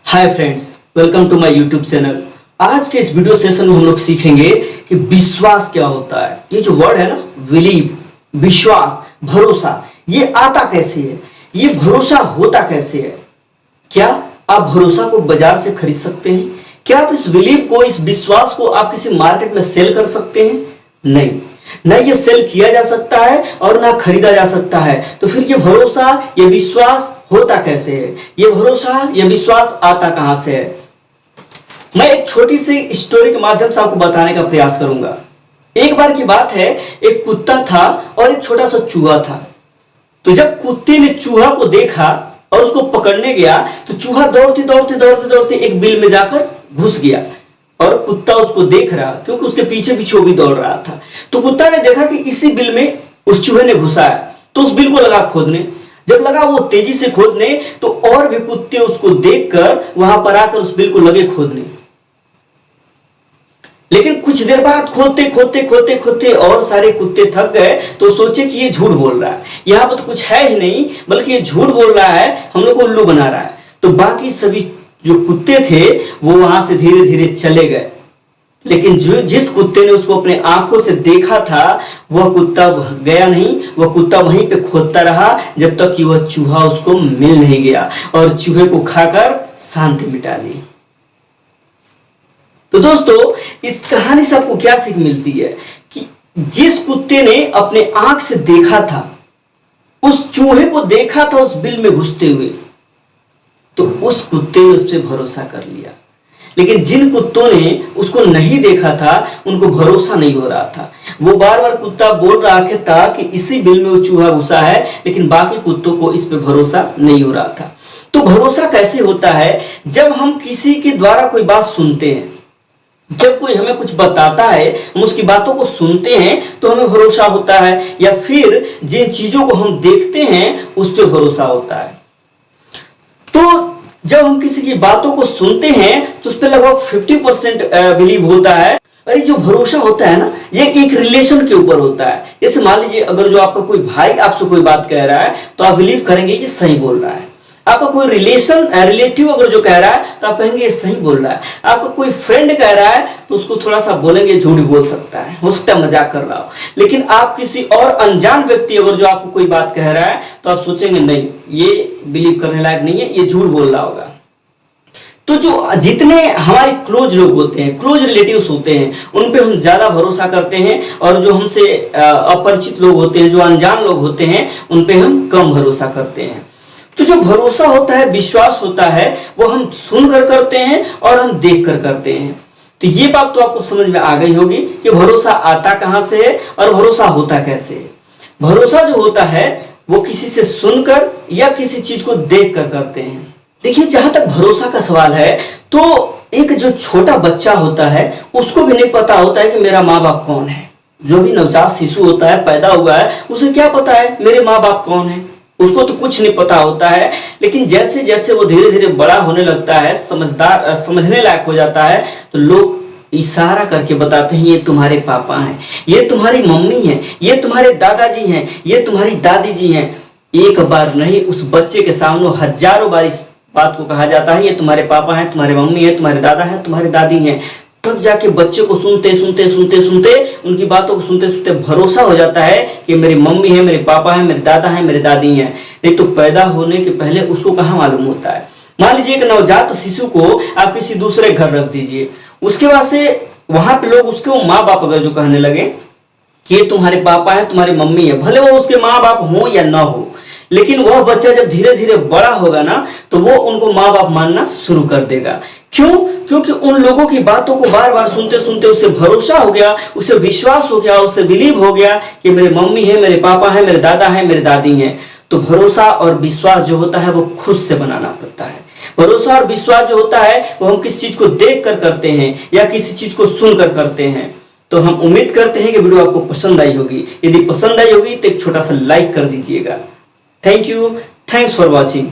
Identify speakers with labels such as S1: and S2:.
S1: Hi friends, welcome to my YouTube channel. आज के इस वीडियो सेशन में हम लोग सीखेंगे कि विश्वास क्या होता है। ये जो वर्ड है ना, बिलीव, विश्वास, भरोसा, ये आता कैसे है, ये भरोसा होता कैसे है। क्या आप भरोसा को बाजार से खरीद सकते हैं? क्या आप इस बिलीव को, इस विश्वास को आप किसी मार्केट में सेल कर सकते हैं? नहीं, न ये सेल किया जा सकता है और ना खरीदा जा सकता है। तो फिर ये भरोसा, ये विश्वास होता कैसे है? ये भरोसा, ये विश्वास आता कहां से है? मैं एक छोटी सी स्टोरी के माध्यम से आपको बताने का प्रयास करूंगा। एक बार की बात है, एक कुत्ता था और एक छोटा सा चूहा था। तो जब कुत्ते ने चूहा को देखा और उसको पकड़ने गया तो चूहा दौड़ते दौड़ते दौड़ते दौड़ते एक बिल में जाकर घुस गया और कुत्ता उसको देख रहा, क्योंकि उसके पीछे पीछे भी दौड़ रहा था। तो कुत्ता ने देखा कि इसी बिल में उस चूहे ने घुसा है, तो उस बिल को लगा खोदने। जब लगा वो तेजी से खोदने तो और भी कुत्ते उसको देखकर वहां पर आकर उस बिल को लगे खोदने। लेकिन कुछ देर बाद खोदते खोदते खोदते खोदते और सारे कुत्ते थक गए, तो सोचे कि ये झूठ बोल रहा है, यहां पर तो कुछ है ही नहीं, बल्कि ये झूठ बोल रहा है, हम लोग को उल्लू बना रहा है। तो बाकी सभी जो कुत्ते थे वो वहां से धीरे धीरे चले गए। लेकिन जिस कुत्ते ने उसको अपने आंखों से देखा था वह कुत्ता गया नहीं, वह कुत्ता वहीं पे खोदता रहा जब तक कि वह चूहा उसको मिल नहीं गया और चूहे को खाकर शांति मिटा ली। तो दोस्तों, इस कहानी से आपको क्या सीख मिलती है कि जिस कुत्ते ने अपने आंख से देखा था, उस चूहे को देखा था उस बिल में घुसते हुए, तो उस कुत्ते ने उस पर भरोसा कर लिया। लेकिन जिन कुत्तों ने उसको नहीं देखा था उनको भरोसा नहीं हो रहा था। वो बार बार कुत्ता बोल रहा था कि इसी बिल में वो चूहा घुसा है, लेकिन बाकी कुत्तों को इस पे भरोसा नहीं हो रहा था। तो भरोसा कैसे होता है? जब हम किसी के द्वारा कोई बात सुनते हैं, जब कोई हमें कुछ बताता है, हम उसकी बातों को सुनते हैं तो हमें भरोसा होता है, या फिर जिन चीजों को हम देखते हैं उस पर भरोसा होता है। तो जब हम किसी की बातों को सुनते हैं तो उस पर लगभग 50% बिलीव होता है। और ये जो भरोसा होता है ना, ये एक रिलेशन के ऊपर होता है। जैसे मान लीजिए, अगर जो आपका कोई भाई आपसे कोई बात कह रहा है तो आप बिलीव करेंगे कि सही बोल रहा है। आपका कोई रिलेटिव अगर जो कह रहा है तो आप कहेंगे ये सही बोल रहा है। आपका कोई फ्रेंड कह रहा है तो उसको थोड़ा सा बोलेंगे झूठ बोल सकता है, हो सकता है मजाक कर रहा हो। लेकिन आप किसी और अनजान व्यक्ति अगर जो आपको कोई बात कह रहा है तो आप सोचेंगे नहीं, ये बिलीव करने लायक नहीं है, ये झूठ बोल रहा होगा। तो जो जितने हमारे क्लोज लोग होते हैं, क्लोज रिलेटिव्स होते हैं, उन पे हम ज्यादा भरोसा करते हैं, और जो हमसे अपरिचित लोग होते हैं, जो अनजान लोग होते हैं, उन पे हम कम भरोसा करते हैं। तो जो भरोसा होता है, विश्वास होता है, वो हम सुनकर करते हैं और हम देखकर करते हैं। तो ये बात तो आपको समझ में आ गई होगी कि भरोसा आता कहां से है और भरोसा होता कैसे है। भरोसा जो होता है वो किसी से सुनकर या किसी चीज को देखकर करते हैं। देखिए, जहां तक भरोसा का सवाल है, तो एक जो छोटा बच्चा होता है उसको भी नहीं पता होता है कि मेरा माँ बाप कौन है। जो भी नवजात शिशु होता है, पैदा हुआ है, उसे क्या पता है मेरे माँ बाप कौन है? उसको तो कुछ नहीं पता होता है। लेकिन जैसे जैसे वो धीरे धीरे बड़ा होने लगता है, समझने लायक हो जाता है, तो लोग इशारा करके बताते हैं ये तुम्हारे पापा हैं, ये तुम्हारी मम्मी है, ये तुम्हारे दादाजी हैं, ये तुम्हारी दादी जी हैं। एक बार नहीं, उस बच्चे के सामने हजारों बार इस बात को कहा जाता है ये तुम्हारे पापा हैं, तुम्हारे मम्मी है, तुम्हारे दादा है, तुम्हारे दादी हैं। तब जाके बच्चे को सुनते सुनते सुनते सुनते, उनकी बातों को सुनते सुनते भरोसा हो जाता है कि मेरी मम्मी है, मेरे पापा है, मेरे दादा है, मेरे दादी हैं। नहीं तो पैदा होने के पहले उसको कहाँ मालूम होता है। मान लीजिए एक नवजात शिशु को आप किसी दूसरे घर रख दीजिए, उसके बाद से वहां पे लोग उसके माँ बाप अगर जो कहने लगे कि ये तुम्हारे पापा है, तुम्हारी मम्मी है, भले वो उसके माँ बाप हो या ना हो, लेकिन वह बच्चा जब धीरे धीरे बड़ा होगा ना, तो वो उनको माँ बाप मानना शुरू कर देगा। क्यों? क्योंकि उन लोगों की बातों को बार बार सुनते सुनते उसे भरोसा हो गया, उसे विश्वास हो गया, उसे बिलीव हो गया कि मेरे मम्मी है, मेरे पापा है, मेरे दादा है, मेरे दादी हैं। तो भरोसा और विश्वास जो होता है वो खुद से बनाना पड़ता है। भरोसा और विश्वास जो होता है वो हम किसी चीज को देख कर करते हैं या किसी चीज को सुनकर करते हैं। तो हम उम्मीद करते हैं कि वीडियो आपको पसंद आई होगी। यदि पसंद आई होगी तो एक छोटा सा लाइक कर दीजिएगा। Thank you, thanks for watching.